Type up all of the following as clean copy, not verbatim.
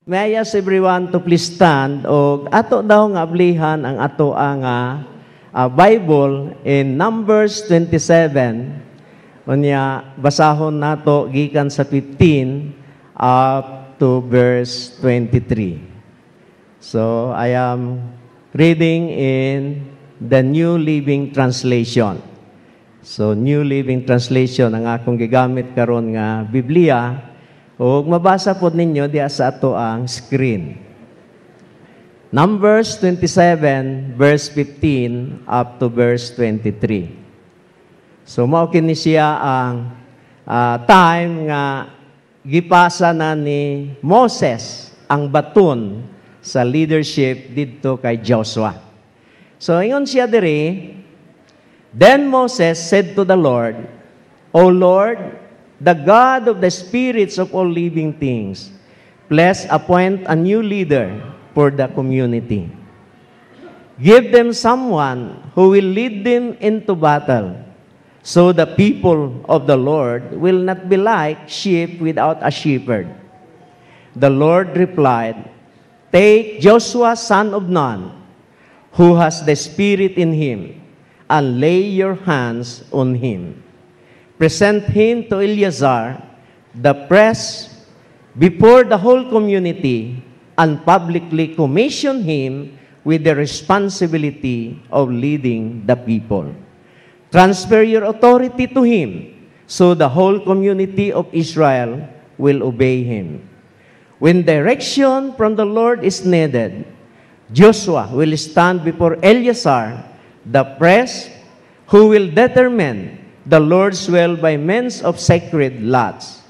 May I ask everyone to please stand o ato daw nga ablihan ang ato ang Bible in Numbers 27. Unya basahon nato gikan sa 15 up to verse 23. So I am reading in the New Living Translation. So New Living Translation ang akong gigamit karon nga Biblia. O mabasa po ninyo diya sa ato ang screen. Numbers 27, verse 15 up to verse 23. So mao kini siya ang time nga gipasa na ni Moses ang baton sa leadership didto kay Joshua. So ingon siya diri, then Moses said to the Lord, O Lord, the God of the spirits of all living things, please appoint a new leader for the community. Give them someone who will lead them into battle, so the people of the Lord will not be like sheep without a shepherd. The Lord replied, Take Joshua son of Nun, who has the Spirit in him, and lay your hands on him. Present him to Eleazar, the priest, before the whole community, and publicly commission him with the responsibility of leading the people. Transfer your authority to him, so the whole community of Israel will obey him. When direction from the Lord is needed, Joshua will stand before Eleazar, the priest, who will determine the Lord's will by means of sacred lots.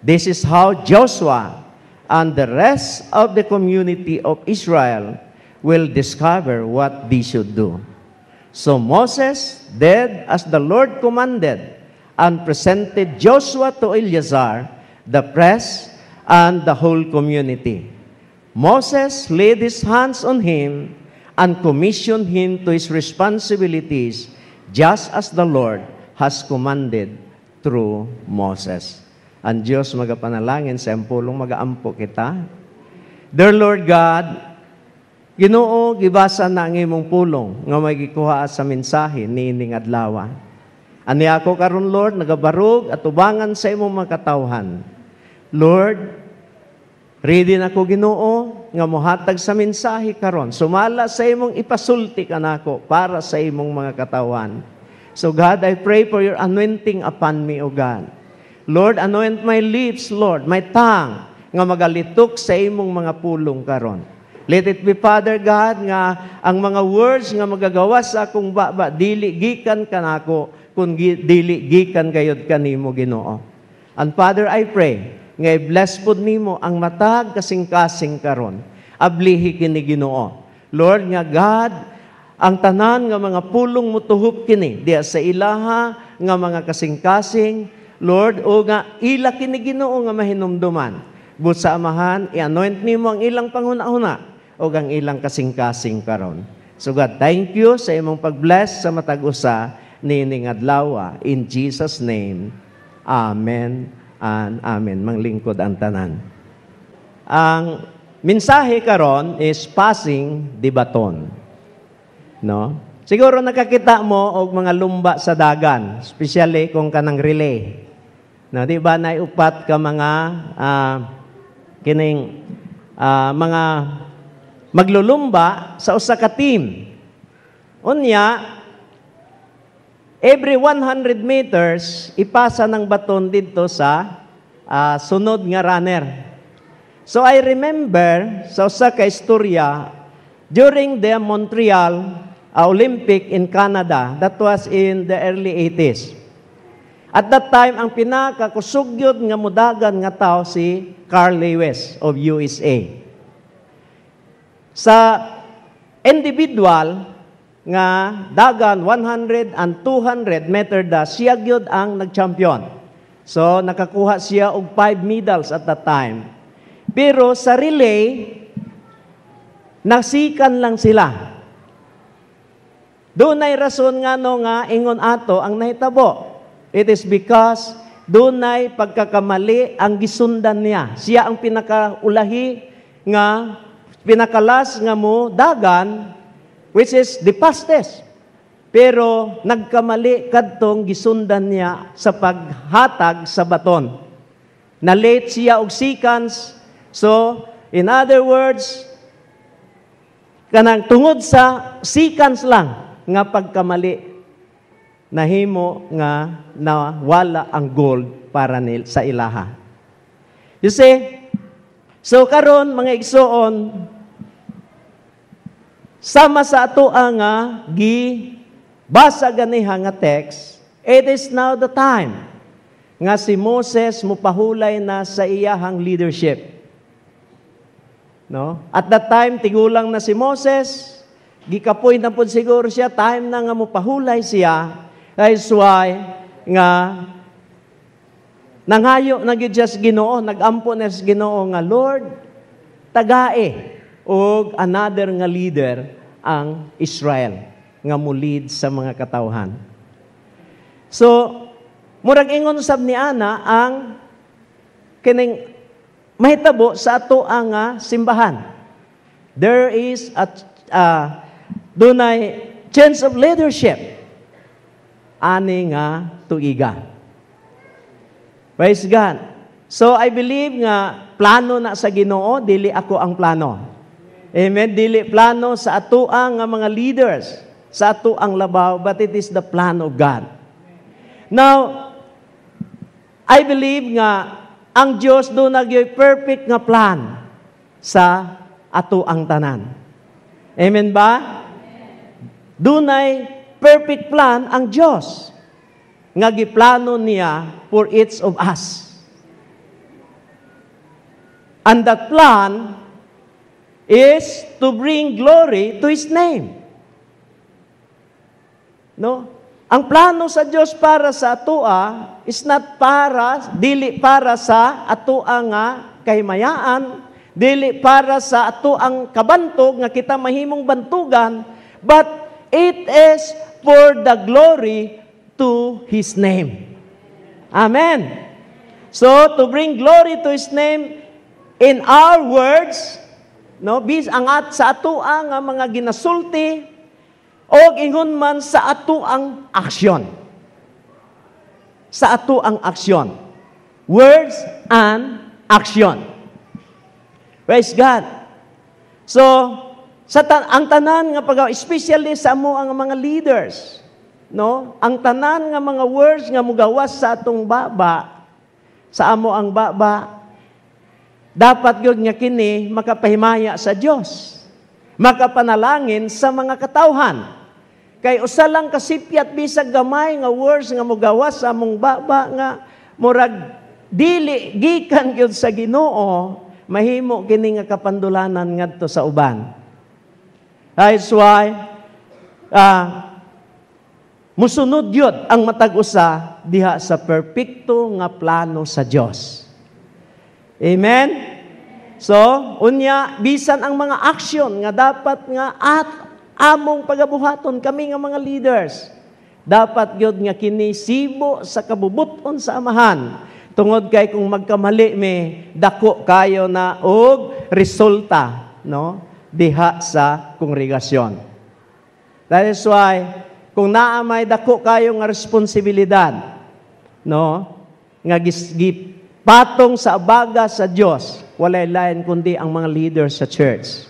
This is how Joshua and the rest of the community of Israel will discover what they should do. So Moses did as the Lord commanded and presented Joshua to Eleazar, the priest, and the whole community. Moses laid his hands on him and commissioned him to his responsibilities, just as the Lord has commanded through Moses. Ang Diyos magapanalangin sa pulong magaampo kita. Dear Lord God, Ginoo, gibasa na ang imong pulong nga may gikuha sa mensahe niining adlaw. Ani ako karon Lord, nagabarog at ubangan sa imong mga katawhan. Lord, ready na ko Ginoo nga mohatag sa mensahe karon. Sumala sa imong ipasulti kanako para sa imong mga katawhan. So God, I pray for your anointing upon me, O God. Lord, anoint my lips, Lord, my tongue, nga magalitok sa imong mga pulong karon. Let it be, Father God, nga ang mga words nga magagawa sa akong baba, dili gikan kanako, kung dili gikan gayud kanimo, Ginoo. And Father, I pray, nga i-bless pod nimo ang matag kasing-kasing karon. Ablihi kini Ginoo. Lord, nga God, ang tanan nga mga pulong mutuhop kini diya sa ilaha nga mga kasing-kasing, Lord, o nga ila kini Ginoo nga mahinumduman. But sa amahan, i-anoint nimo ang ilang panghuna-huna o ang ilang kasing-kasing karon. So God, thank you sa imong pag-bless sa matag-usa nining adlaw. In Jesus' name, Amen and Amen. Manglingkod ang tanan. Ang mensahe karon is passing the baton. No? Siguro nakakita mo og mga lumba sa dagan, especially kung kanang relay. No, di ba naiupat ka mga mga maglulumba sa usa ka team. Unya, every 100 meters ipasa ng baton dito sa sunod nga runner. So I remember sa usa ka istorya during the Montreal Olympic in Canada, that was in the early 80s. At that time, ang pinakakusugyod nga mudagan nga tao si Carl Lewis of USA. Sa individual nga dagan 100 and 200 meter dash, siya gyud ang nag-champion. So nakakuha siya og 5 medals at that time. Pero sa relay, nasikan lang sila. Doon ay rason nga no nga ingon ato ang nahitabo. It is because doon ay pagkakamali ang gisundan niya. Siya ang pinakaulahi nga pinakalas nga mo dagan, which is the fastest. Pero nagkamali kadtong gisundan niya sa paghatag sa baton. Na late siya og seconds. So, in other words, kanang tungod sa seconds lang nga pagkamali, nahimo nga nawala ang gold para sa ilaha. You see, so karon mga igsoon, sama sa ato nga basa ganiha nga text, it is now the time nga si Moses mupahulay na sa iyahang leadership. No? At that time, tigulang na si Moses, gikapoy na po siguro siya, time na nga mupahulay siya, that's why nga nanghayo na gyud siya sa Ginoo, nagampo na sa Ginoo nga, Lord, tagae og another nga leader ang Israel nga mulid sa mga katawhan. So, murag ingon sab ni ana ang kining mahitabo sa ato nga simbahan. There is dunay change of leadership ani nga tuiga. Praise God. So I believe nga plano na sa Ginoo, dili ako ang plano. Amen. Dili plano sa ato nga mga leaders, sa ato ang labaw, but it is the plan of God. Now, I believe nga ang Dios do nagyoy perfect nga plan sa ato ang tanan. Amen ba? Dunay perfect plan ang Dios nga giplano niya for each of us. And that plan is to bring glory to His name. No? Ang plano sa Dios para sa atoa is not dili para sa atoa nga kahimayaan, dili para sa atoang kabantog nga kita mahimong bantugan, but it is for the glory to His name. Amen. So, to bring glory to His name in our words, no, sa atoa nga mga ginasulti, o ingon man sa ato ang aksyon. Sa ato ang aksyon. Words and action. Praise God. So, ang tanan nga especially sa amo ang mga leaders, no? Ang tanan nga mga words nga mugawas sa atong baba, sa amo ang baba, dapat gyud nga kini makapahimaya sa Dios. Makapanalangin sa mga katawhan. Kay usa lang kasipyat bisag gamay nga words nga mogawas sa among baba nga murag dili gikan gyud sa Ginoo, mahimo kini nga kapandulanan ngadto sa uban. That's why musunod gyud ang matag usa diha sa perpekto nga plano sa Dios. Amen. So, unya, bisan ang mga aksyon nga dapat nga among pagabuhaton kami nga mga leaders, dapat gyud nga kini sibo sa kabubuton sa amahan. Tungod kay kung magkamali dako kayo na og resulta, no, diha sa kongregasyon. That is why kung naa may dako kayo nga responsibilidad, no, nga patong sa abaga sa Dios, walay lain kundi ang mga leaders sa church.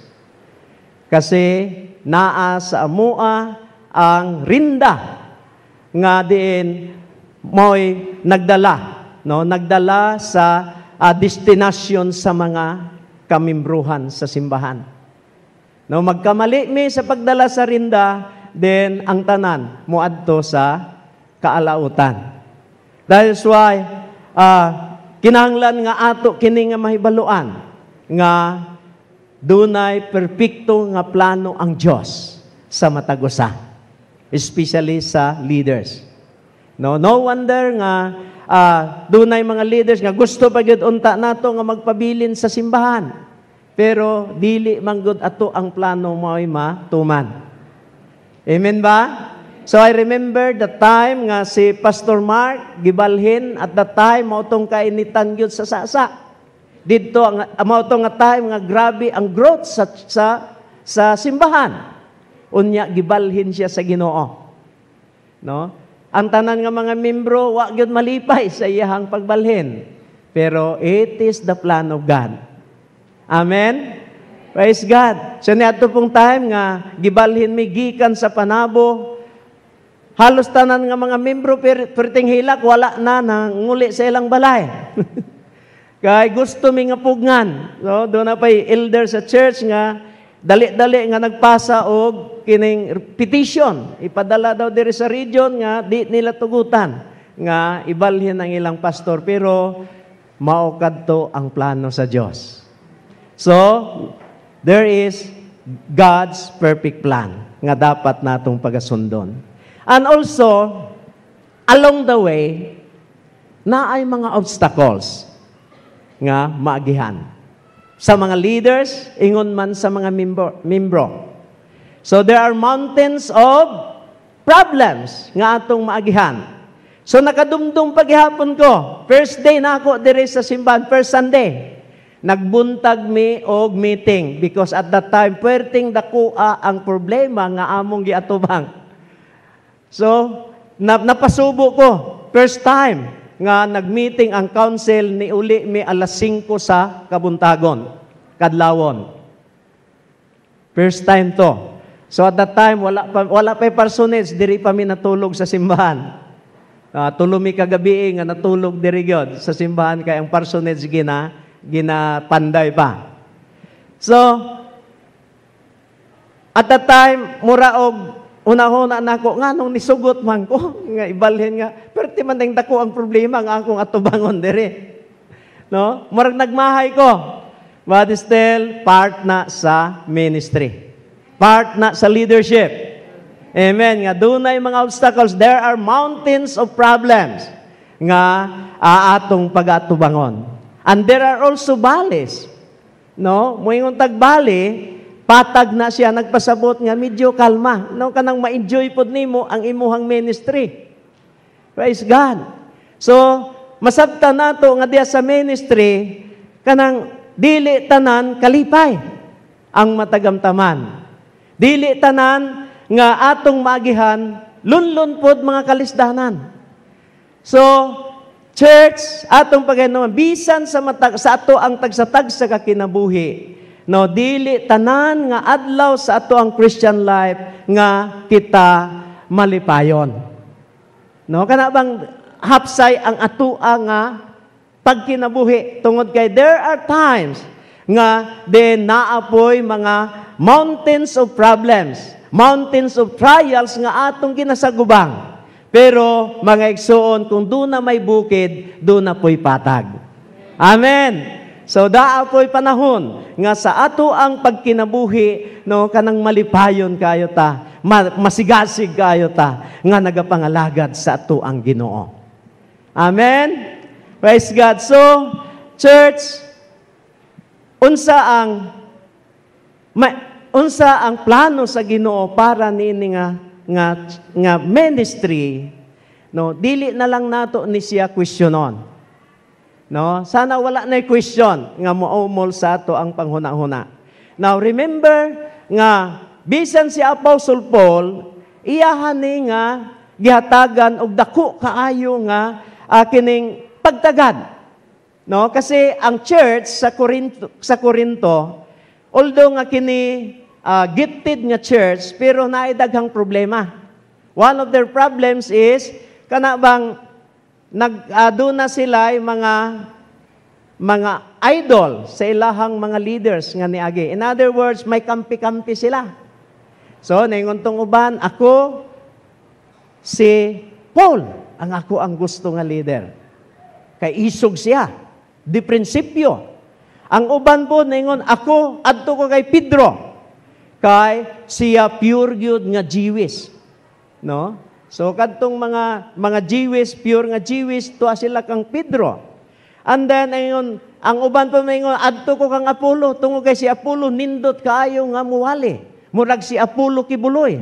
Kasi naa sa amua ang rinda nga diin mo'y nagdala sa destinasyon sa mga kamimbruhan sa simbahan. No, magkamali sa pagdala sa rinda, then ang tanan moadto sa kaalautan. That is why kinahanglan nga ato kini nga mahibaluan nga dunay perpekto nga plano ang Dios sa matag usa, especially sa leaders. No wonder nga dunay mga leaders nga gusto pa gyud unta nato nga magpabilin sa simbahan, pero dili man gud ato ang plano mao'y matuman. Amen ba? So I remember the time nga si Pastor Mark gibalhin at that time mao tong kainitan gyud sa sasa. dito ang amao to nga time nga grabe ang growth sa simbahan. Unya gibalhin siya sa Ginoo. No? Ang tanan nga mga membro wa gyud malipay sa iyahang pagbalhin. Pero it is the plan of God. Amen. Praise God. So niadto pong time nga gibalhin mi gikan sa panabo. Halos tanan nga mga membro perting hilak wala na nanguli sa ilang balay. Kay gusto mi nga pugnan. So do na pay elder sa church nga dali-dali nga nagpasa og kining petition. Ipadala daw diri sa region nga di nila tugutan nga ibalhin ang ilang pastor, pero mao kadto ang plano sa Dios. So there is God's perfect plan nga dapat natong pagasundon. And also, along the way, naay mga obstacles nga maagihan. Sa mga leaders, ingon man sa mga membro. So there are mountains of problems nga atong maagihan. So nakadumdum paghihapon ko, first day na ako diri sa simbahan, first Sunday. Nagbuntag mi og meeting because at that time, puwerteng dakua ang problema nga among giatubang. So, napasubo ko, first time, nga nag-meeting ang council ni uli mi alas 5 sa kabuntagon, kadlawon. First time to. So, at that time, wala pa personage, diri pa mi natulog sa simbahan. Tulo mi kagabi nga natulog diri gyud sa simbahan kay ang personage ginapanday pa. So, at that time, mura og una-una nako nganong nisugot man ko nga ibalhin nga perti man ding dako ang problema nga akong atubangon diri. No? Murag nagmahay ko. But still part na sa ministry. Part na sa leadership. Amen. Nga dunay mga obstacles, there are mountains of problems nga atong pag-atubangon. And there are also valleys. No? Moingon tag valley, patag na siya, nagpasabot nga, medyo kalma. No, kanang ma-enjoy pod nimo ang imuhang ministry. Praise God. So, masabta nato nga diya sa ministry, kanang dili tanan kalipay ang matagamtaman. Dili tanan nga atong maagihan, lunlun pod mga kalisdanan. So, church, atong paghinuman, bisan sa ato ang tagsatagsa ka kinabuhi, no, dili tanan nga adlaw sa ato ang Christian life nga kita malipayon. No, kana bang hapsay ang atoa nga pagkinabuhi tungod kay there are times nga naapoy mga mountains of problems, mountains of trials nga atong ginasagubang. Pero mga igsoon, kung doon na may bukid, doon na po'y patag. Amen. So daapoy panahon nga sa ato ang pagkinabuhi, no, kanang malipayon kayo ta, masigasig kayo ta nga nagapangalagad sa ato ang Ginoo. Amen. Praise God. So, church, unsa ang plano sa Ginoo para niini nga ministry, no, dili na lang nato ni siya questionon. No, sana wala na question nga moumol sa ato ang panghuna-huna. Now remember nga bisan si Apostle Paul iyahan ni nga gihatagan og dako kaayo nga kining pagtagad. No, kasi ang church sa Corinto, although nga kini gifted nga church, pero naay daghang problema. One of their problems is kana bang nag-aduna sila mga idol sa ilahang mga leaders nga niagi. In other words, may kampi-kampi sila. So, naingon tong uban, ako si Paul, ang gusto nga leader. Kay isog siya, di prinsipyo. Ang uban po, naingon, ako, adto ko kay Pedro. Kay siya pure good nga Jewish. No? So, kadtong mga Jewish, pure nga Jewish, tuwa sila kang Pedro. And then, ayon, ang uban pa may adto ko kang Apollo, tungo kay si Apollo, nindot kaayo nga muwali. Murag si Apollo kibuloy.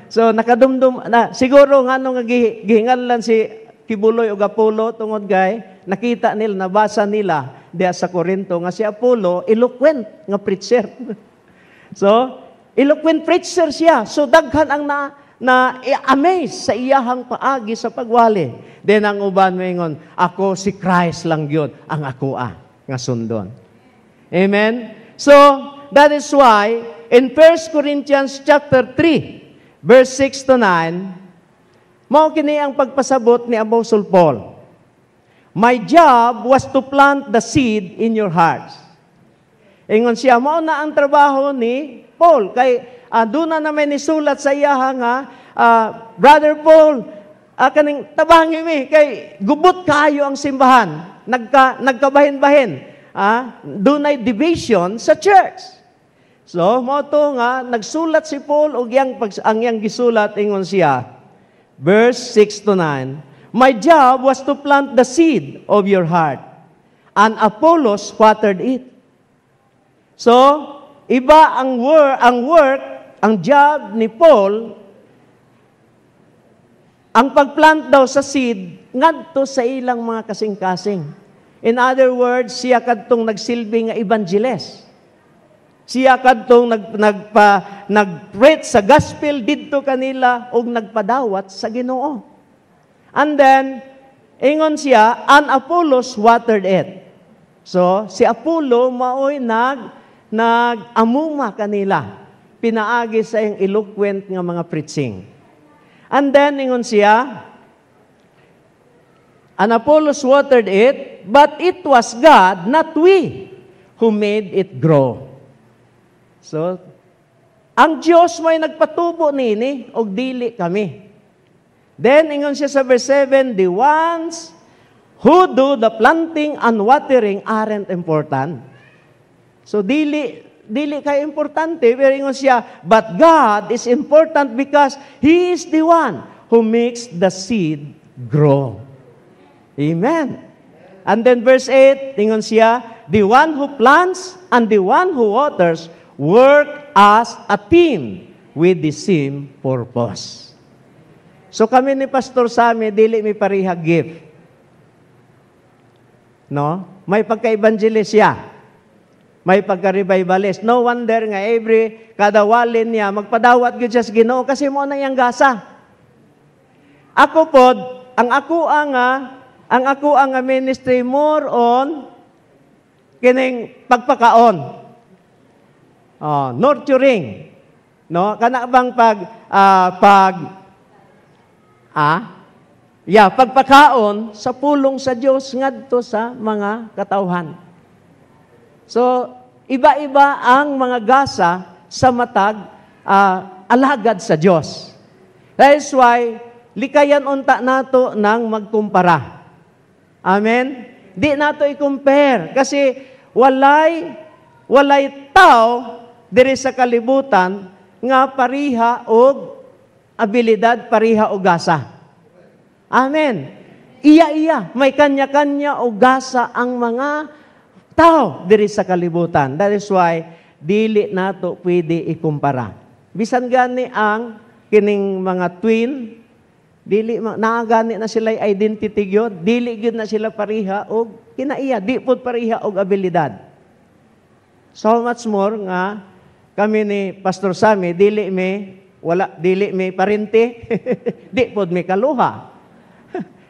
So, nakadumdum, siguro nga nung gihingalan si kibuloy o Apollo, tungod kay, nakita nila, nabasa nila diya sa Corinto nga si Apollo, eloquent nga preacher. So, eloquent preacher siya. So, daghan ang na-amaze sa iyahang paagi sa pagwali. Then ang uban moingon, ako si Christ lang yun, ang ako nga sundon. Amen? So, that is why, in 1 Corinthians chapter 3, verse 6 to 9, mao kini ang pagpasabot ni Apostle Paul. My job was to plant the seed in your hearts. Ingon siya, mao na ang trabaho ni Paul. Kay doon na naman nisulat sa iya nga, Brother Paul, kaning tabangi mi, kay gubot kayo ang simbahan. Nagkabahin-bahin. Doon ay division sa church. So, mo to nga, nagsulat si Paul, o ang yang gisulat, ingon siya, verse 6 to 9, my job was to plant the seed of your heart, and Apollos watered it. So, iba ang work, ang job ni Paul, ang pagplant daw sa seed, ngadto sa ilang mga kasing-kasing. In other words, siya kadtong nagsilbi nga evangelist. Siya kadtong nag-preach sa gospel didto kanila og nagpadawat sa Ginoo. And then, ingon siya, and Apollos watered it. So, si Apollo maoy nag-amuma kanila. Pinaagi sa iyang eloquent nga mga preaching. And then, ingon siya, and Apollos watered it, but it was God, not we, who made it grow. So, ang Diyos may nagpatubo nini, og dili kami. Then, ingon siya sa verse 7, the ones who do the planting and watering aren't important. So, dili kay importante, pero ingon siya, but God is important because He is the one who makes the seed grow. Amen. And then verse 8, ingon siya, the one who plants and the one who waters work as a team with the same purpose. So kami ni Pastor Sammy, dili mi pariha gift. No? May pagka-evangelist siya. May pagka-revivalist. No wonder nga kada walin niya, magpadawat gyud siya sa Ginoo kasi mo na yang gasa. Ako pod, ang ako ang ministry more on kining pagpakaon. Nurturing. No? Kana bang pagpakaon sa pulong sa Dios ngadto sa mga katawhan. So, iba-iba ang mga gasa sa matag alagad sa Dios. That is why likayan unta nato nang magkumpara. Amen? Di nato i-compare kasi walay tao diri sa kalibutan nga pariha og abilidad, pariha og gasa. Amen. Iya, may kanya-kanya og gasa ang mga tao diri sa kalibutan. That is why dili nato pwede ikumpara. Bisan gani ang kining mga twin, dili naagani na sila identity gyud, dili gyud na sila pariha og kinaiya, di pud pariha og abilidad. So much more nga kami ni Pastor Sammy, dili mi parente, di pod mi kaluha.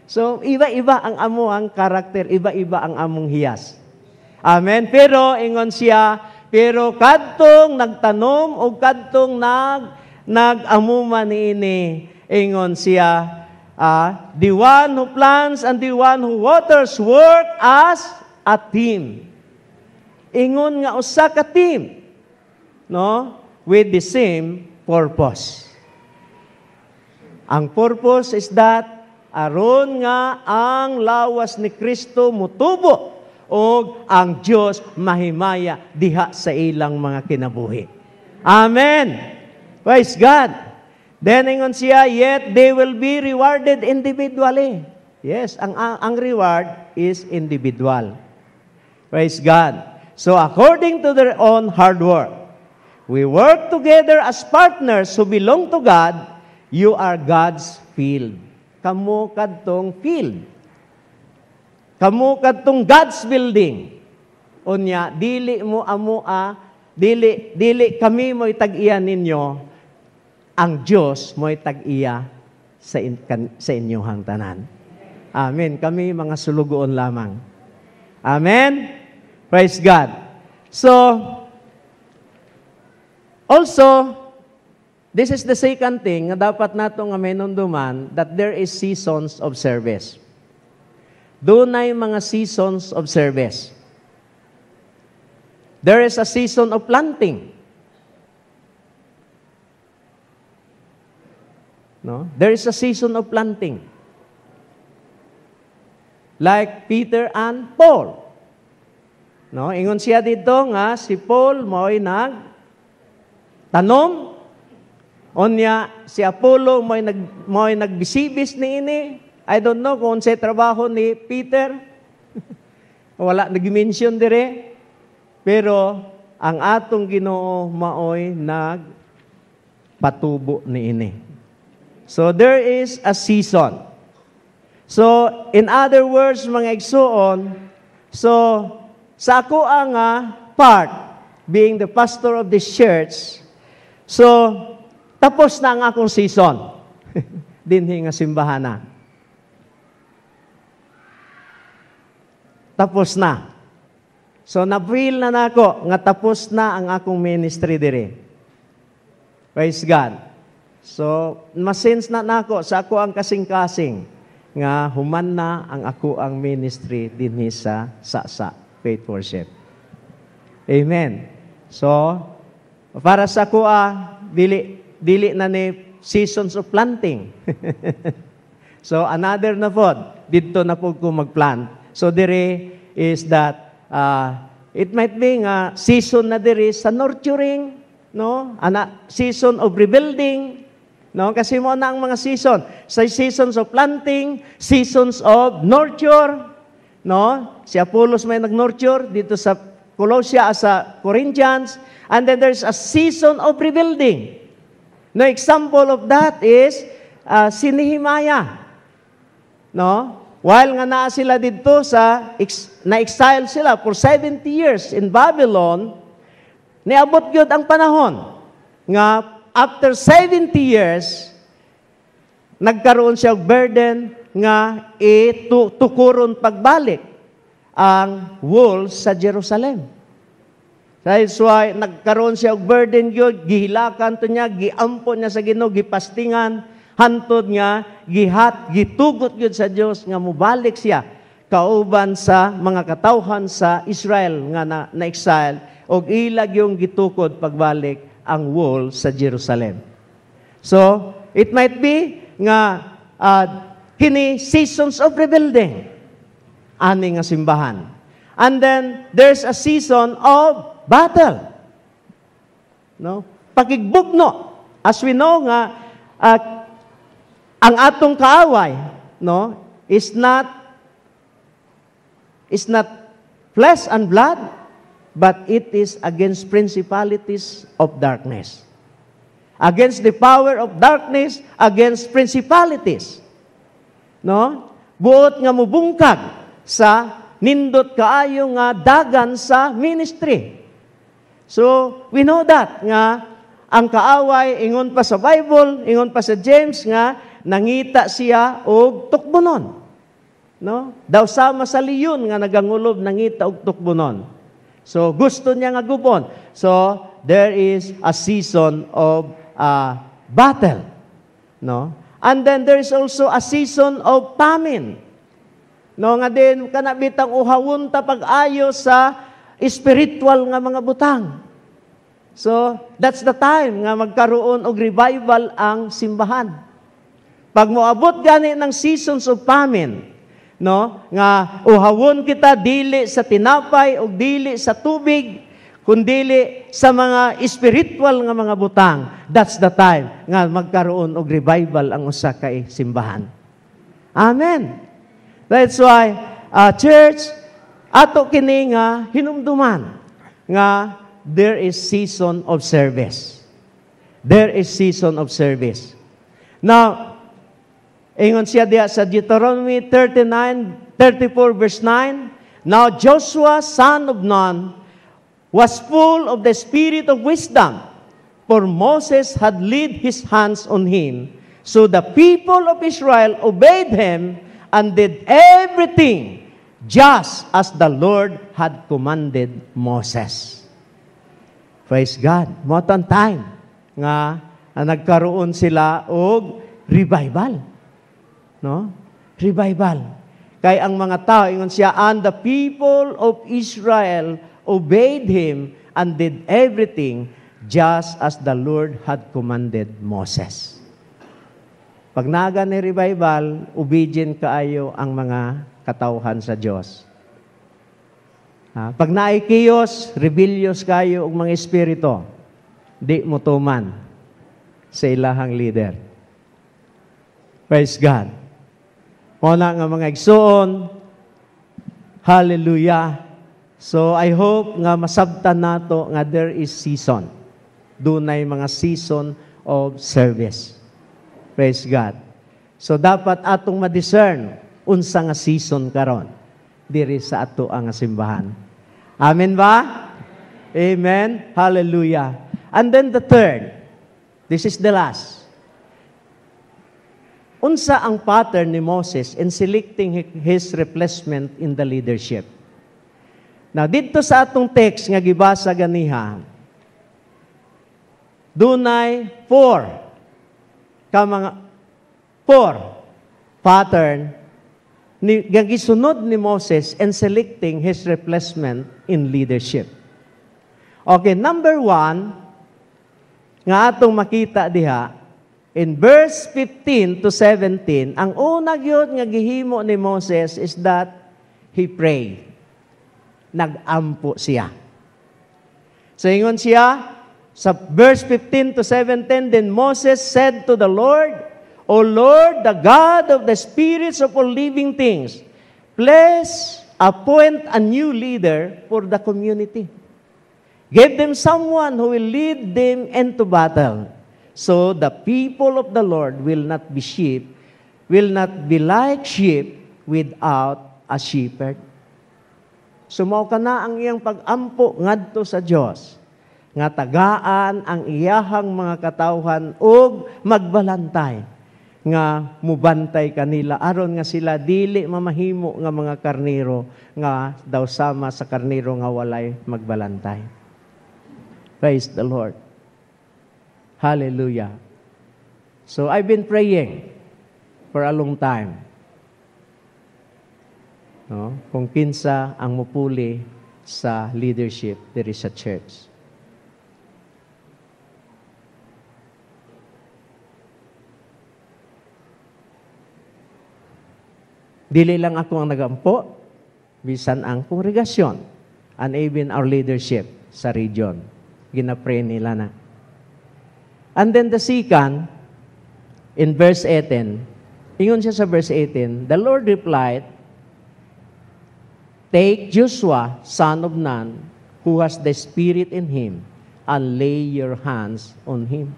So iba-iba ang among karakter, iba-iba ang among hiyas. Amen. Pero ingon siya, pero kadtong nagtanom o kadtong nag-amuma niini, ingon siya, the one who plants and the one who waters work as a team. Ingon nga usa ka team, no? With the same purpose. Ang purpose is that aron nga ang lawas ni Kristo mutubo o ang Dios mahimaya diha sa ilang mga kinabuhi. Amen. Praise God. Then ingon siya, yet they will be rewarded individually. Yes, ang reward is individual. Praise God. So according to their own hard work, we work together as partners who belong to God. You are God's field. Kamo kadtong field. Kamu kadtong God's building. Unya, dili mo dili kami mo'y tag-iya ninyo, ang Diyos mo'y tag-iya sa inyong tanan. Amen. Kami mga sulugoon lamang. Amen. Praise God. So, also, this is the second thing nga dapat nato nga mainunduman, that there is seasons of service. Dunay mga seasons of service. There is a season of planting. No? There is a season of planting. Like Peter and Paul. No? Ingon siya dito nga si Paul mo'y tanom. Onya si Apollo mo'y nagbisibis niini. I don't know kung sa trabaho ni Peter. Wala nag-mention dire. Pero ang atong Ginoo maoy nagpatubo niini. So there is a season. So in other words, mga igsuon, so sa ako ang part being the pastor of this church, so tapos na ang akong season. Dinhi nga simbahan na. Tapos na. So, na-feel na nako nga tapos na ang akong ministry dire. Praise God. So, masense na nako sa ako ang kasing-kasing nga human na ang ako ang ministry dinhi sa Faith Worship. Amen. So, para sa ako dili na ni seasons of planting. So, another na po, dito na po ko mag-plant. So, dire is that it might be nga season na diri sa nurturing, no? Season of rebuilding, no? Kasi mo na ang mga season. Sa seasons of planting, seasons of nurture, no? Si Apollos may nag-nurture dito sa Colossia, sa Corinthians, and then there's a season of rebuilding. No example of that is si Nehemiah, no? While nga naa sila dito na-exile sila for 70 years in Babylon, niabot gyud ang panahon nga after 70 years, nagkaroon siya og burden nga tukuron pagbalik ang walls sa Jerusalem. That's why nagkaroon siya og burden gyud, gihilakan to niya, giampon niya sa Ginoo, gipastingan, hantod nga gitugot gyud sa Dios nga mubalik siya kauban sa mga katawhan sa Israel nga na-exile og ilag yung gitukod pagbalik ang wall sa Jerusalem. So, it might be nga kini seasons of rebuilding ani nga simbahan. And then there's a season of battle. No? Pakigbugno. As we know nga ang atong kaaway, no, is not flesh and blood, but it is against principalities of darkness. Against the power of darkness, against principalities. No? Buot nga mubungkag sa nindot kaayo nga dagan sa ministry. So, we know that nga ang kaaway, ingon pa sa Bible, ingon pa sa James nga nangita siya og tukbonon. No? Daw sama sa leon nga nagangulob nangita og tukbonon. So gusto niya nga gubon. So there is a season of battle. No? And then there is also a season of famine. No, nga din kanabitang uhawon ta pag-ayo sa spiritual nga mga butang. So that's the time nga magkaroon og revival ang simbahan. Pag moabot gani ng seasons of famine, no, nga uhawon kita dili sa tinapay o dili sa tubig, kundili sa mga spiritual nga mga butang, that's the time nga magkaroon og revival ang usa ka simbahan. Amen. That's why church ato kini nga hinumduman nga there is season of service. There is season of service. Now, ingon siya diya sa Deuteronomy 39 34 verse 9, Now Joshua, son of Nun, was full of the spirit of wisdom, for Moses had laid his hands on him. So the people of Israel obeyed him and did everything just as the Lord had commanded Moses. Praise God. Motan time nga nagkaroon sila og revival. No? Revival. Kay ang mga tao, ingon siya, and the people of Israel obeyed him and did everything just as the Lord had commanded Moses. Pag naga ni revival, obedient kaayo ang mga katawhan sa Diyos. Pag naikiyos, rebellious kayo og mga espiritu, di mo tuman sa ilahang leader. Praise God. Muna nga mga igsoon, hallelujah. So I hope nga masabtan nato nga there is season. Dunay mga season of service. Praise God. So dapat atong ma-discern unsa nga season karon diri sa ato ang simbahan. Amen ba? Amen. Hallelujah. And then the third, this is the last. Unsa ang pattern ni Moses in selecting his replacement in the leadership? Now, dito sa atong text nga gibasa ganiha, dunay four pattern ni gisunod ni Moses in selecting his replacement in leadership. Okay, number 1, nga atong makita diha, in verse 15 to 17, ang unang yun nga gihimo ni Moses is that he prayed. Nag-ampo siya. So, ingon siya, sa verse 15 to 17, then Moses said to the Lord, O Lord, the God of the spirits of all living things, please appoint a new leader for the community. Give them someone who will lead them into battle, so the people of the Lord will not be like sheep without a shepherd. Sumaw ka na ang iyang pag-ampo ngadto sa Dios, nga tagaan ang iyahang mga katawhan ug magbalantay, nga mubantay kanila aron nga sila dili mamahimo nga mga karnero nga daw sama sa karnero nga walay magbalantay. Praise the Lord. Hallelujah. So I've been praying for a long time. No? Kung kinsa ang mupuli sa leadership there is a church. Dili lang ako ang nagampo, bisan ang kongregasyon, and even our leadership sa region. Ginapray nila na. And then the second, in verse 18, ingon siya sa verse 18, the Lord replied, Take Joshua, son of Nun, who has the Spirit in him, and lay your hands on him.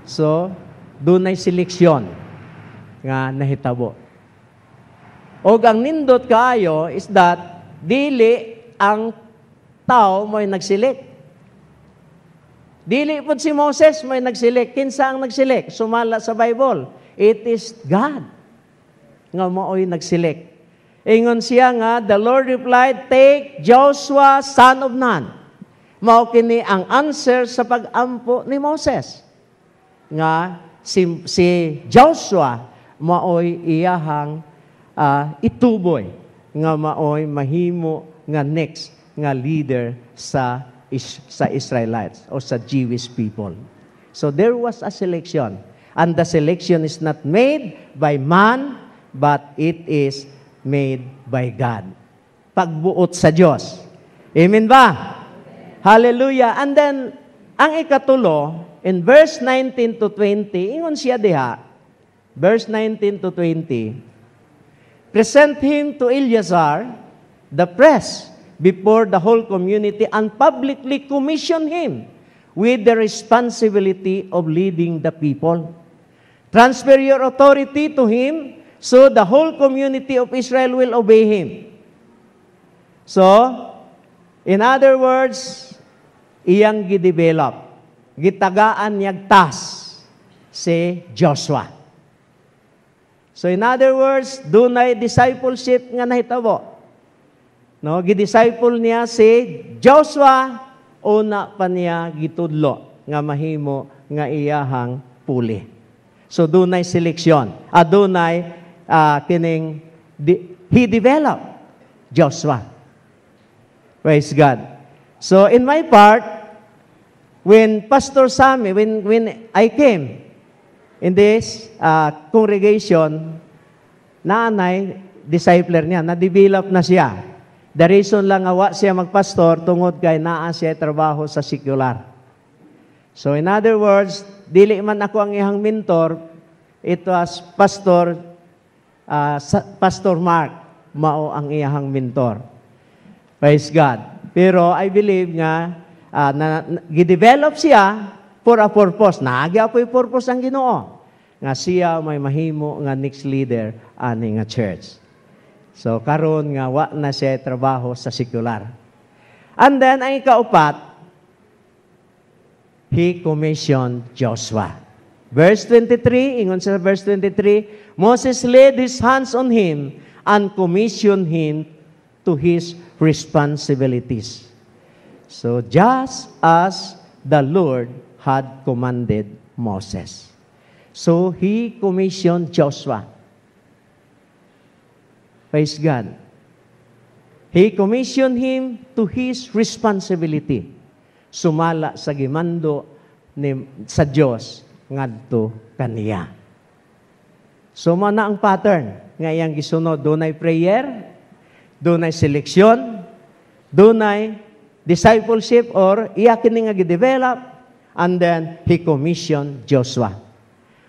So, doon ay seleksyon nga nahitabo. O ang nindot kaayo is that dili ang tao mo'y nagselect. Dili po si Moses mo'y nagselect. Kinsa ang nagselect? Sumala sa Bible. It is God nga mo'y nagselect. Ingon siya nga, the Lord replied, Take Joshua, son of Nun. Mao kini ang answer sa pag-ampo ni Moses. Nga si Joshua maoy iyahang ituboy nga maoy mahimo nga next nga leader sa Israelites o sa Jewish people. So there was a selection, and the selection is not made by man, but it is made by God. Pagbuot sa Diyos. Amen ba? Hallelujah. And then ang ikatulo, in verse 19 to 20, ingon siya diha, verse 19 to 20, present him to Eleazar, the priest, before the whole community, and publicly commission him with the responsibility of leading the people. Transfer your authority to him, So, the whole community of Israel will obey him. So, in other words, iyang gidevelop. Gitagaan niyag tas si Joshua. So, in other words, dunay discipleship nga nahitabo. No, gidisciple niya si Joshua, una pa niya gitudlo nga mahimo nga iyahang puli. So, dunay seleksyon. Dunay he developed Joshua. Praise God. So, in my part, when Pastor Sammy, when I came in this congregation, nanay, discipler niya, na-develop na siya. The reason lang awa siya magpastor, tungod kay naa siya trabaho sa secular. So, in other words, dili man ako ang iyang mentor, it was Pastor Mark, mao ang iyang mentor. Praise God. Pero I believe nga, gidevelop siya for a purpose. Naagyapoy purpose ang Ginoo. Nga siya may mahimo nga next leader ani nga church. So, karon nga wa na siya trabaho sa secular. And then, ang ikaupat, he commissioned Joshua. Verse 23, ingon sa verse 23, Moses laid his hands on him and commissioned him to his responsibilities. So, just as the Lord had commanded Moses. So, he commissioned Joshua. Praise God. He commissioned him to his responsibility. Sumala sa gimando sa Diyos ngadto kaniya. So, mana ang pattern nga iyang gisunod. Dunay prayer, dunay seleksyon, dunay discipleship or iya kini nga gidevelop, and then he commissioned Joshua.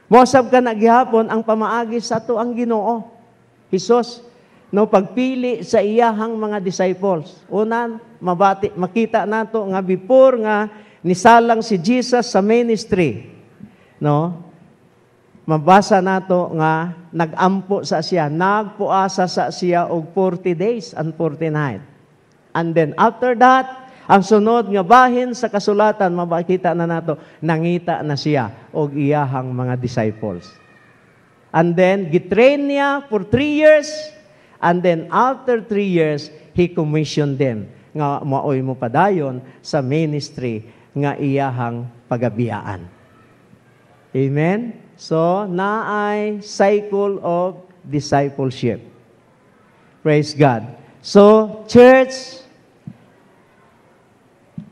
Mosab ka na gihapon ang pamaagi sa ato ang Ginoo. Hesus, no, pagpili sa iyahang mga disciples. Una, makita nato nga before nga nisalang si Jesus sa ministry. No? Mabasa nato nga nagampo sa siya, nagpuasa sa siya og 40 days and 40 nights. And then after that, ang sunod nga bahin sa kasulatan, mabakita na nato, nangita na siya og iyahang mga disciples. And then, gitrain niya for 3 years, and then after 3 years, he commissioned them nga maoy mo padayon sa ministry nga iyahang pagabiyaan. Amen? So, naay cycle of discipleship. Praise God. So, church,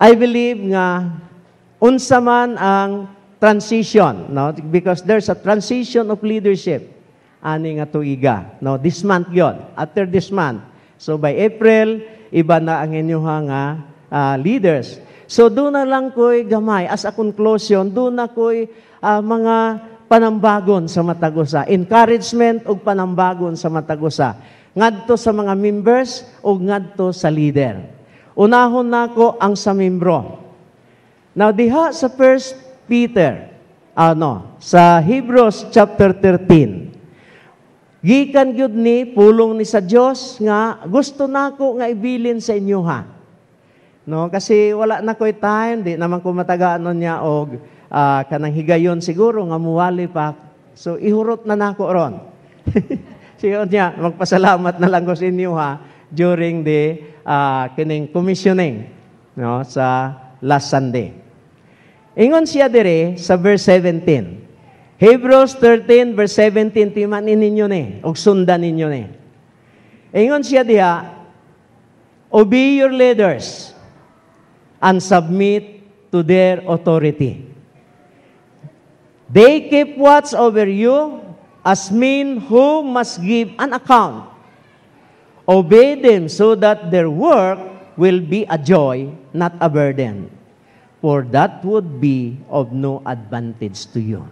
I believe nga unsa man ang transition, no? Because there's a transition of leadership ani nga tuiga, no? This month yon, after this month. So by April, iba na ang inyuha nga leaders. So doon na lang ko'y gamay. As a conclusion, doon na ko'y mga panambagon sa matagusa. Encouragement o panambagon sa matagusa. Ngadto sa mga members o ngadto sa leader. Unahon nako ang sa membro. Now, diha sa 1 Peter, sa Hebrews chapter 13, gikan gyud ni pulong ni sa Dios nga gusto nako nga ibilin sa inyo ha. No, kasi wala na ko'y time, di naman ko matagaan niya og kanang higayon siguro nga muwali pa. So ihurot na nako ron. Siyon niya, magpasalamat na lang ko sa inyo ha during the kining commissioning, no, sa last Sunday. Ingon siya dire sa verse 17. Hebrews 13 verse 17 timanin ninyo ni ug sundan ninyo ni. Ingon siya diha, obey your leaders and submit to their authority. They keep watch over you as men who must give an account. Obey them so that their work will be a joy, not a burden. For that would be of no advantage to you.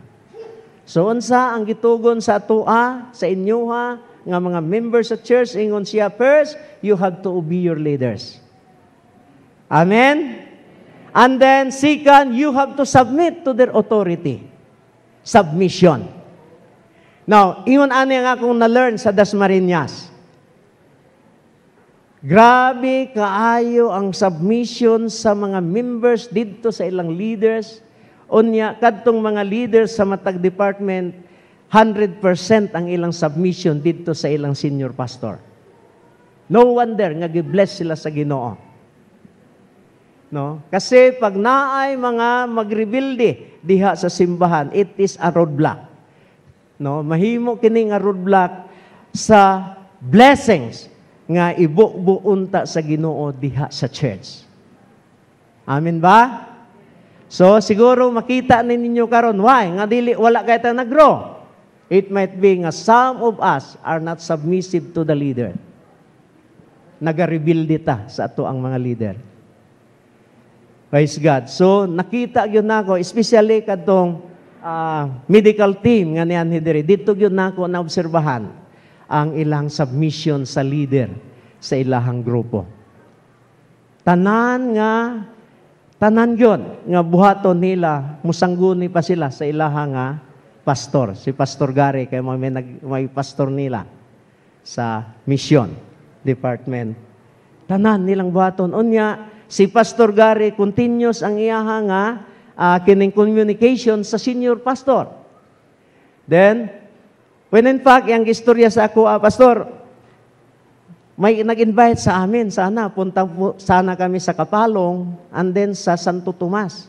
So, unsa ang gitugon sa atua, sa inyuha, nga mga members sa church, ingon siya, first, you have to obey your leaders. Amen? And then, second, you have to submit to their authority. Submission. Now, ingon ani nga akong na-learn sa Dasmariñas. Grabe kaayo ang submission sa mga members dito sa ilang leaders. Unya, kadtong mga leaders sa matag department, 100% ang ilang submission dito sa ilang senior pastor. No wonder nga gi-bless sila sa Ginoo. No? Kasi pag naay mga magrebuilde diha sa simbahan, it is a roadblock. No, mahimo kini nga roadblock sa blessings nga ibubuunta sa Ginoo diha sa church. Amen ba? So siguro makita ninyo karon why nga dili wala kay ta naggrow. It might be nga some of us are not submissive to the leader. Nagarebuild ta sa ato ang mga leader. Praise God. So nakita gyud nako especially kadtong medical team nga niyan hidiri. Dito yun na ako naobserbahan ang ilang submission sa leader sa ilahang grupo. Tanan yun nga buhaton nila, musangguni pa sila sa ilahang pastor. Si Pastor Gary, kaya may pastor nila sa mission department. Tanan nilang buhaton. Unya, si Pastor Gary, continuous ang iyahang kining communication sa senior pastor. Then, when in fact, yung istorya sa ako, Pastor, may nag-invite sa amin, punta sana kami sa Kapalong and then sa Santo Tomas.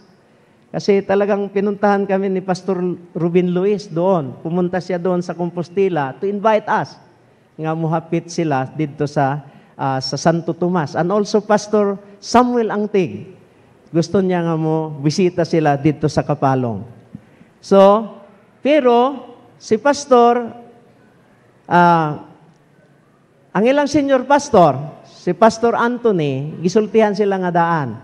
Kasi talagang pinuntahan kami ni Pastor Ruben Luis doon. Pumunta siya doon sa Compostela to invite us. Nga muhapit sila dito sa Santo Tomas. And also Pastor Samuel Angtig. Gusto niya nga mo bisita sila dito sa Kapalong. So, pero si Pastor, ang ilang senior pastor, si Pastor Anthony, gisultihan sila nga daan.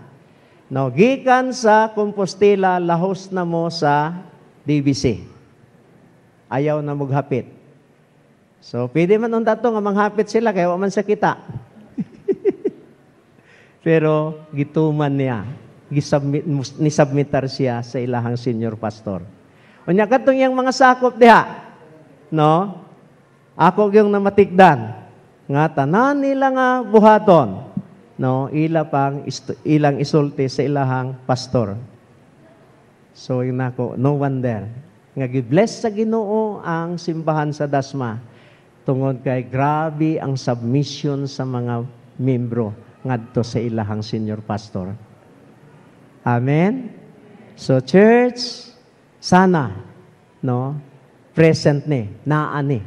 No, gikan sa Compostela, lahos na mo sa DBC. Ayaw na maghapit. So, pwede man unta to nga manghapit sila, kaya waman sa kita. Pero, gituman niya. Nisubmitar siya sa ilahang senior pastor. Unya katong yang mga sakop diha, no? Ako yung namatikdan nga tanan nila nga buhaton, no? Ilang isulti sa ilahang pastor. So yung nako, no wonder nga gi-bless sa Ginoo ang simbahan sa Dasma tungod kay grabe ang submission sa mga membro ngadto sa ilahang senior pastor. Amen? So, church, sana, no, present ni, naani,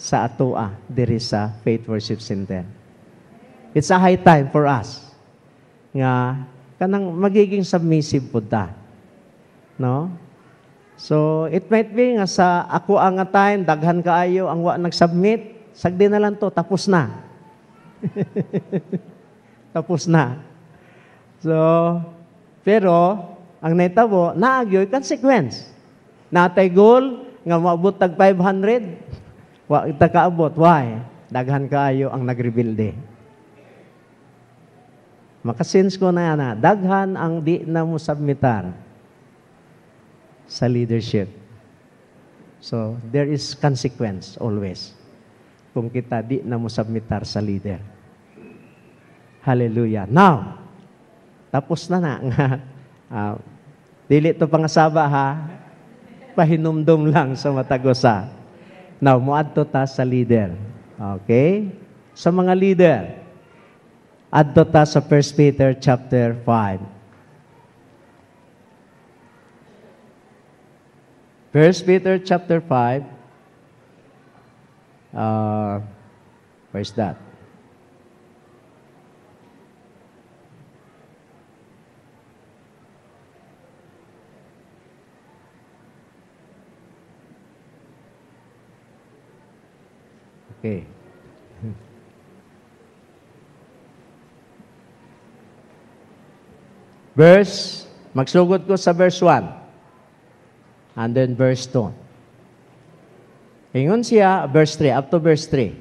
sa atua, diri sa Faith Worship Center. It's a high time for us, nga, kanang magiging submissive po ta. No? So, it might be nga sa ako ang time, daghan kaayo, ang wa nag-submit, sagdi na lang to, tapos na. Tapos na. So, pero, ang naitabo, naagyoy consequence. Natay goal, nga maabot tag 500, wa ita kaabot. Why? Daghan kaayo ang nagrebuilde. Makasins ko na yan, daghan ang di na mo submitar sa leadership. So, there is consequence always kung kita di na mo submitar sa leader. Hallelujah. Now, tapos na nga. Dili to pangasaba ha. Pahinumdum lang sa matagosa. Now, muadto ta sa leader. Okay? Sa mga leader, adto ta sa 1 Peter chapter 5. 1 Peter chapter 5. Where's that? Okay. Magsugod ko sa verse 1. And then verse 2. Ingon siya, verse 3, up to verse 3.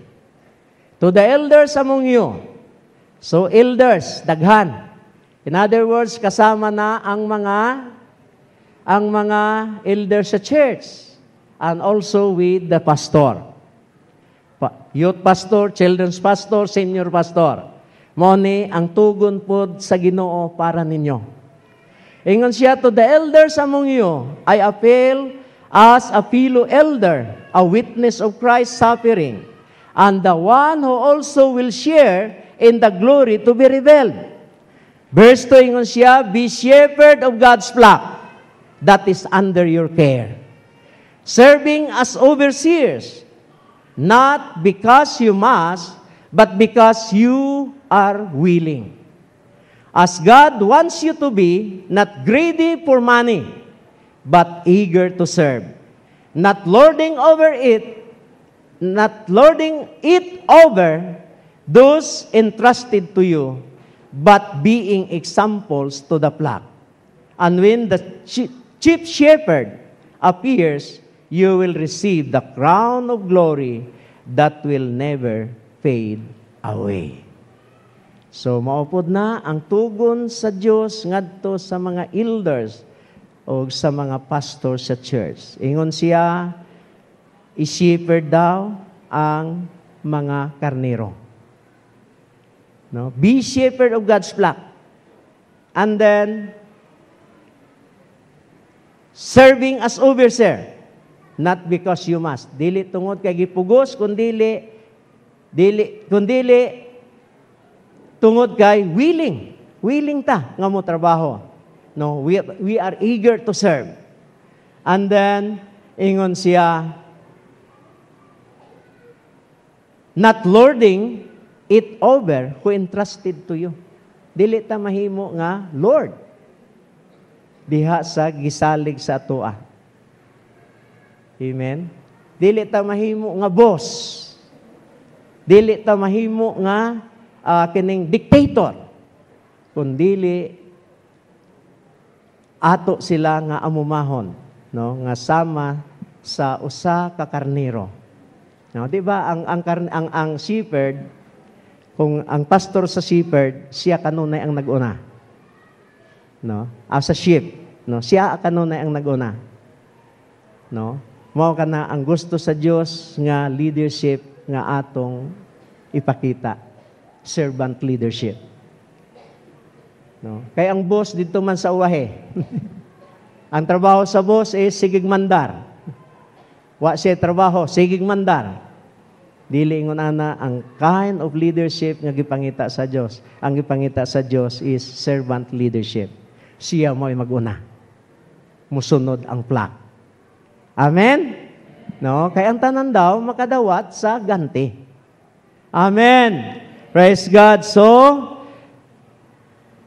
To the elders among you. So, elders, daghan. In other words, kasama na ang mga elders sa church. and also with the pastor. Youth pastor, children's pastor, senior pastor. Moni ang tugon pod sa Ginoo para ninyo. Ingon siya, to the elders among you, I appeal as a fellow elder, a witness of Christ's suffering, and the one who also will share in the glory to be revealed. Verse 2, ingon siya, be shepherd of God's flock that is under your care, serving as overseers, not because you must, but because you are willing. As God wants you to be, not greedy for money, but eager to serve, not lording it over those entrusted to you, but being examples to the flock. And when the chief shepherd appears, you will receive the crown of glory that will never fade away. So, maupod na ang tugon sa Diyos ngadto sa mga elders o sa mga pastor sa church. Ingon siya, i-shepherd daw ang mga karnero. No? Be shepherd of God's flock. And then, serving as overseer. Not because you must. Dili tungod kay gipugos, kundi tungod kay willing. Willing ta nga mo trabaho. No, we are eager to serve. And then ingon siya, not lording it over who entrusted to you. Dili ta mahimo nga Lord. Diha sa gisalig sa atoa. Amen? Dili ta mahimo nga boss. Dili ta mahimo nga kining dictator. Kundili ato sila nga amumahon, no, nga sama sa usa ka karnero. No, di ba ang shepherd, kung ang pastor sa shepherd, siya kanunay ang nag-una. No? Sa sheep, no, siya kanunay ang nag-una. No? Mao kana ang gusto sa Dios nga leadership nga atong ipakita, servant leadership. No? Kay ang boss dito man sa uwahe. Ang trabaho sa boss is sigig mandar. Wa siya trabaho, sigig mandar. Dili ingon ana ang kind of leadership nga gipangita sa Dios. Ang gipangita sa Dios is servant leadership. Siya mo'y mag-una. Musunod ang flock. Amen? No? Kaya ang tanan daw, makadawat sa ganti. Amen. Praise God. So,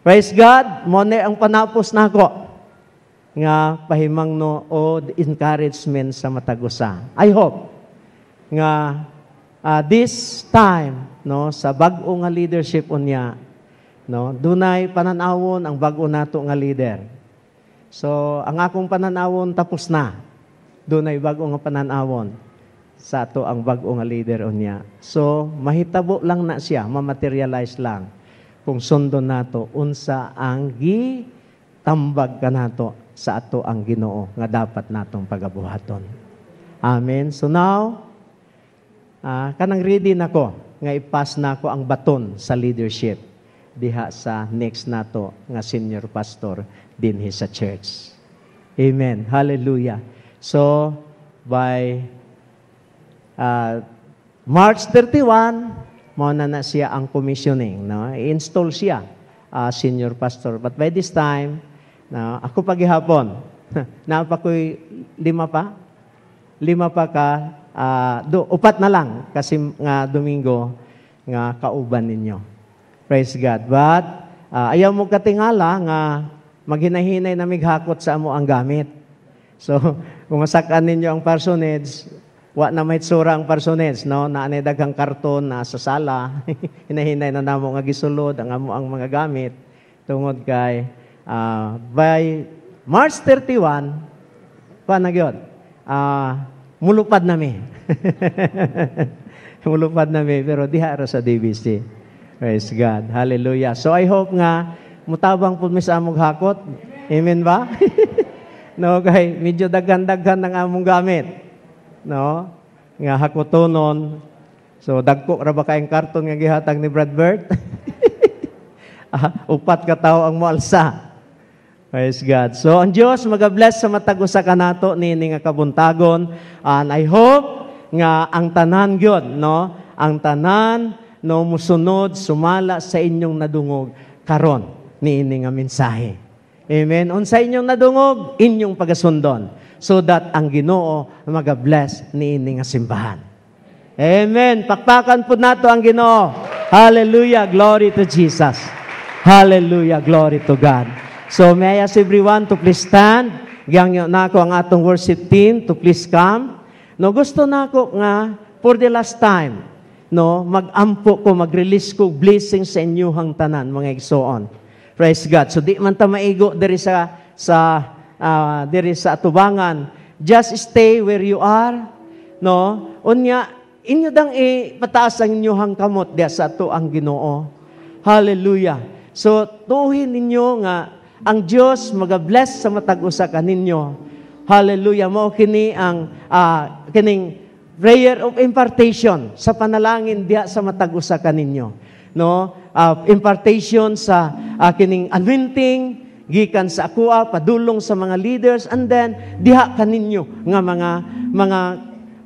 praise God, mone ang panapos nako nga pahimang no o encouragement sa matagusa. I hope nga this time no sa bag-o nga leadership unya no dunay pananawon ang bag-o nato nga leader. So, ang akong pananawon tapos na. Dunay bag-o nga pananawon sa ato ang bag-o nga leader unya. So, mahitabo lang na siya, ma-materialize lang kung sundon nato unsa ang gitambag kanato sa ato ang Ginoo nga dapat natong pagabuhaton. Amen. So now, kanang ready nako nga ipas nako ang baton sa leadership diha sa next nato nga senior pastor dinhi sa church. Amen. Hallelujah. So, by March 31, mauna na siya ang commissioning. No? I-install siya, senior pastor. But by this time, ako paghihapon, napakoy 5 pa ka, upat na lang, kasi nga Domingo, nga kauban ninyo. Praise God. But, ayaw mo katingala nga maghinahinay na mighakot sa amo ang gamit. So, kung masakan ninyo ang parsonage, wa na may tsura ang parsonage, no? Naanay daghang karton na sa sala, hinahinay na namo nga gisulod ang amo ang mga gamit tungod kay by March 31 pa na gyud. Mulupad nami. Mulupad nami pero diha ra sa DBC. Praise God. Hallelujah. So I hope nga mutabang pud mi sa among hakot. Amen ba? No, kay medyo daghan-daghan ng among gamit. no? Nga hakutonon. So, dagko ra ba kayong karton nga gihatag ni Brad Bert? Upat ka tao ang moalsa. Praise God. So, ang Diyos magabless sa matag usa ka nato nini nga kabuntagon. And I hope nga ang tanan gyud, no? Ang tanan no musunod sumala sa inyong nadungog karon niini nga mensahe. Amen. Unsa inyong nadungog, inyong pagasundon so that ang Ginoo magabless niini nga simbahan. Amen. Pakpakan po nato ang Ginoo. Hallelujah. Glory to Jesus. Hallelujah. Glory to God. So may I ask everyone to please stand. Giyangyo na ako ang atong worship team to please come. No, gusto na ako nga for the last time, no, mag-ampo ko, mag-release ko blessings sa inyuhang tanan, mga igsoon. Praise God. So di man ta maigo diri sa diri sa atubangan. Just stay where you are. No? Unya inyo dang ipataas ang inyuhang kamot diya sa ato ang Ginoo. Hallelujah. So tuhin ninyo nga ang Diyos magabless sa matag usa kaninyo. Hallelujah. Mao kini ang kining prayer of impartation sa panalangin diha sa matag usa kaninyo. No? Impartation sa kining anointing gikan sa akoa padulong sa mga leaders and then diha kaninyo nga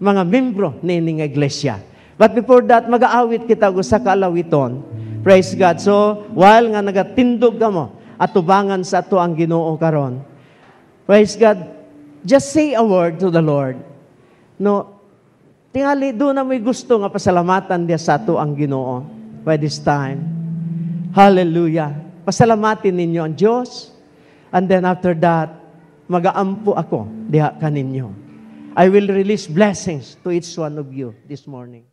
mga membro ni nga iglesia. But before that mag-aawit kita og usa ka alawiton. Praise God. So while nga nagatindog kamo atubangan sa ato ang Ginoo karon. Praise God. Just say a word to the Lord. No, tingali do na may gusto nga pasalamatan dia sa ato ang Ginoo by this time. Hallelujah. Pasalamatin ninyo ang Diyos. And then after that, mag-aampo ako diha kaninyo. I will release blessings to each one of you this morning.